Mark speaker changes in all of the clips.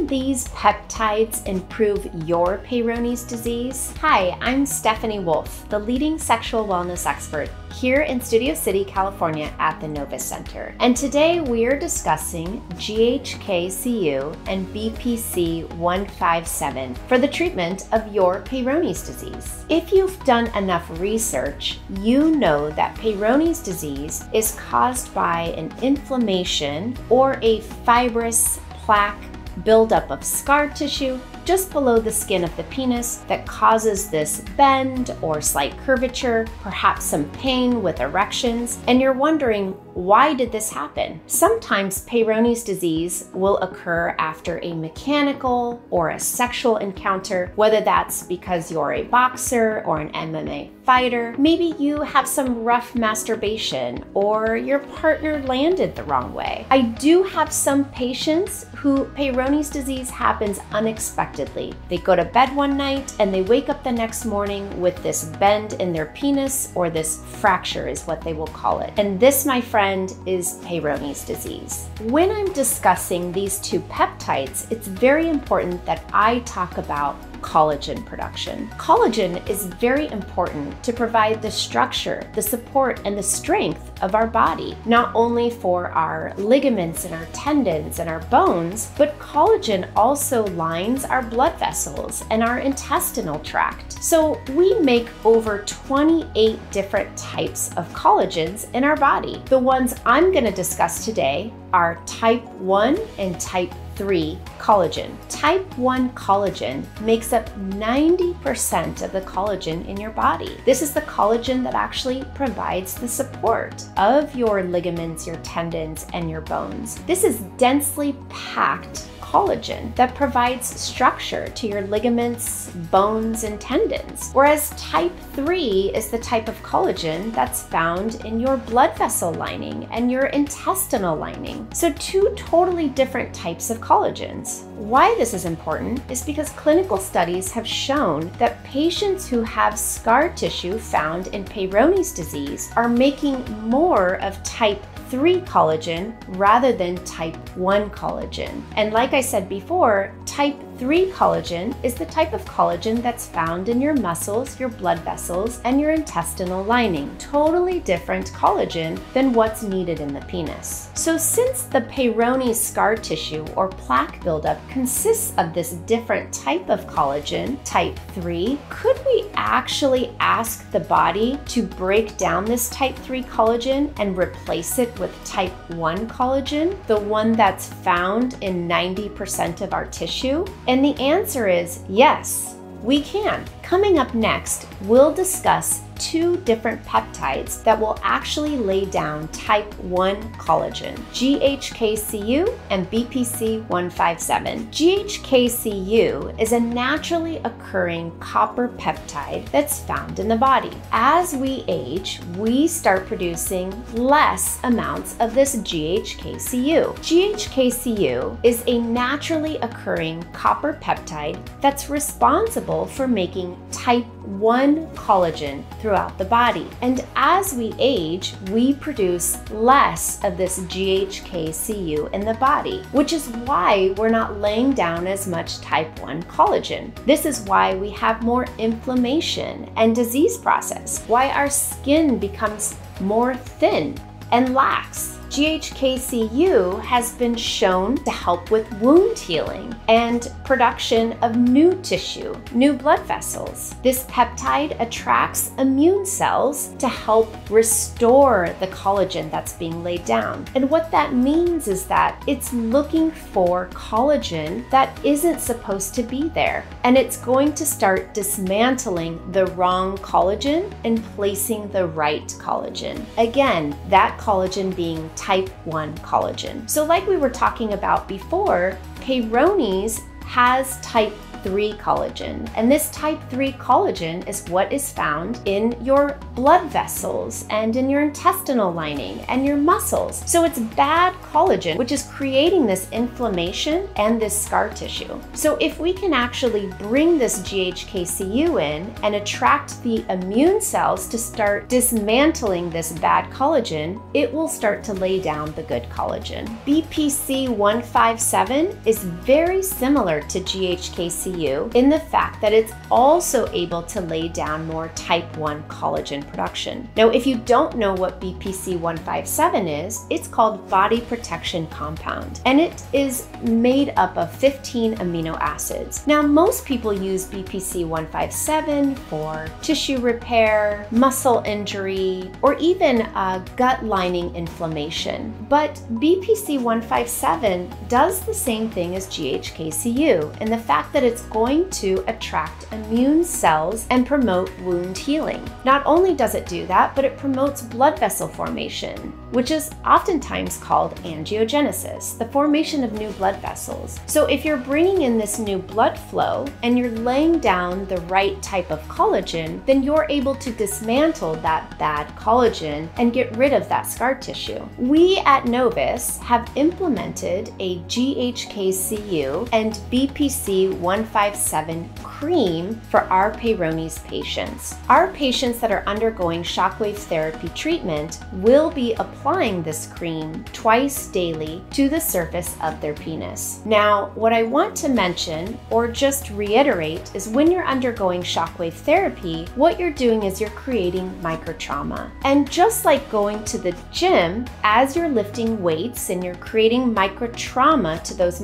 Speaker 1: Can these peptides improve your Peyronie's disease? Hi, I'm Stephanie Wolf, the leading sexual wellness expert here in Studio City, California at the Novus Center. And today we are discussing GHKCU and BPC 157 for the treatment of your Peyronie's disease. If you've done enough research, you know that Peyronie's disease is caused by an inflammation or a fibrous plaque buildup of scar tissue just below the skin of the penis that causes this bend or slight curvature, perhaps some pain with erections, and you're wondering, why did this happen? Sometimes Peyronie's disease will occur after a mechanical or a sexual encounter, whether that's because you're a boxer or an MMA fighter. Maybe you have some rough masturbation or your partner landed the wrong way. I do have some patients who Peyronie's disease happens unexpectedly. They go to bed one night and they wake up the next morning with this bend in their penis, or this fracture is what they will call it. And this, my friend, is Peyronie's disease. When I'm discussing these two peptides, it's very important that I talk about collagen production. Collagen is very important to provide the structure, the support, and the strength of our body, not only for our ligaments and our tendons and our bones, but collagen also lines our blood vessels and our intestinal tract. So we make over 28 different types of collagens in our body. The ones I'm going to discuss today are type 1 and type 3 collagen. Type 1 collagen makes up 90% of the collagen in your body. This is the collagen that actually provides the support of your ligaments, your tendons, and your bones. This is densely packed collagen that provides structure to your ligaments, bones, and tendons. Whereas type 3 is the type of collagen that's found in your blood vessel lining and your intestinal lining. So two totally different types of collagens. Why this is important is because clinical studies have shown that patients who have scar tissue found in Peyronie's disease are making more of type 3 collagen rather than type 1 collagen. And like I said before, type 3 collagen is the type of collagen that's found in your muscles, your blood vessels, and your intestinal lining. Totally different collagen than what's needed in the penis. So since the Peyronie's scar tissue or plaque buildup consists of this different type of collagen, type 3, could we actually ask the body to break down this type 3 collagen and replace it with type 1 collagen, the one that's found in 90% of our tissue? And the answer is yes, we can. Coming up next, we'll discuss two different peptides that will actually lay down type 1 collagen, GHKCU and BPC 157. GHKCU is a naturally occurring copper peptide that's found in the body. As we age, we start producing less amounts of this GHKCU. GHKCU is a naturally occurring copper peptide that's responsible for making type 1 collagen throughout the body. And as we age, we produce less of this GHKCU in the body, which is why we're not laying down as much type 1 collagen. This is why we have more inflammation and disease process, why our skin becomes more thin and lax. GHKCU has been shown to help with wound healing and production of new tissue, new blood vessels. This peptide attracts immune cells to help restore the collagen that's being laid down. And what that means is that it's looking for collagen that isn't supposed to be there. And it's going to start dismantling the wrong collagen and placing the right collagen. Again, that collagen being type 1 collagen. So like we were talking about before, Peyronie's has type 3 collagen. And this type 3 collagen is what is found in your blood vessels and in your intestinal lining and your muscles. So it's bad collagen, which is creating this inflammation and this scar tissue. So if we can actually bring this GHKCU in and attract the immune cells to start dismantling this bad collagen, it will start to lay down the good collagen. BPC 157 is very similar to GHKCU in the fact that it's also able to lay down more type 1 collagen production. Now, if you don't know what BPC 157 is, it's called body protection compound, and it is made up of 15 amino acids. Now, most people use BPC 157 for tissue repair, muscle injury, or even gut lining inflammation. But BPC 157 does the same thing as GHKCU in the fact that it's going to attract immune cells and promote wound healing. Not only does it do that, but it promotes blood vessel formation, which is oftentimes called angiogenesis, the formation of new blood vessels. So if you're bringing in this new blood flow and you're laying down the right type of collagen, then you're able to dismantle that bad collagen and get rid of that scar tissue. We at Novus have implemented a GHKCU and BPC 157 cream for our Peyronies patients. Our patients that are undergoing shockwave therapy treatment will be applying this cream twice daily to the surface of their penis. Now, what I want to mention or just reiterate is when you're undergoing shockwave therapy, what you're doing is you're creating microtrauma. And just like going to the gym, as you're lifting weights and you're creating microtrauma to those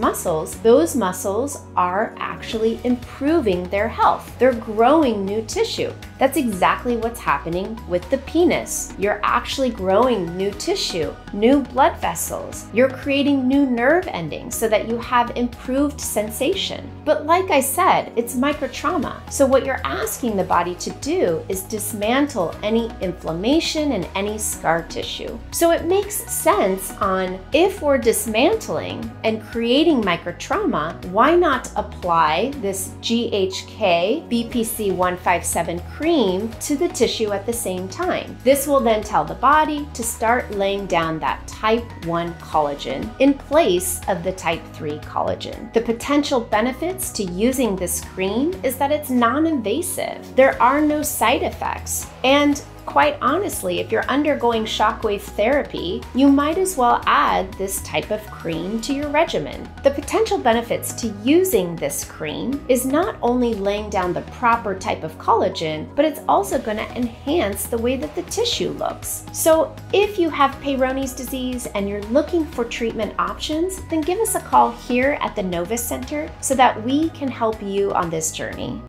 Speaker 1: muscles are actually improving their health. They're growing new tissue. That's exactly what's happening with the penis. You're actually growing new tissue, new blood vessels. You're creating new nerve endings so that you have improved sensation. But like I said, it's microtrauma. So what you're asking the body to do is dismantle any inflammation and any scar tissue. So it makes sense on if we're dismantling and creating microtrauma, why not apply this GHK BPC 157 cream to the tissue at the same time? This will then tell the body to start laying down that type 1 collagen in place of the type 3 collagen. The potential benefits to using this cream is that it's non-invasive. There are no side effects. And quite honestly, if you're undergoing shockwave therapy, you might as well add this type of cream to your regimen. The potential benefits to using this cream is not only laying down the proper type of collagen, but it's also going to enhance the way that the tissue looks. So if you have Peyronie's disease and you're looking for treatment options, then give us a call here at the Novus Center so that we can help you on this journey.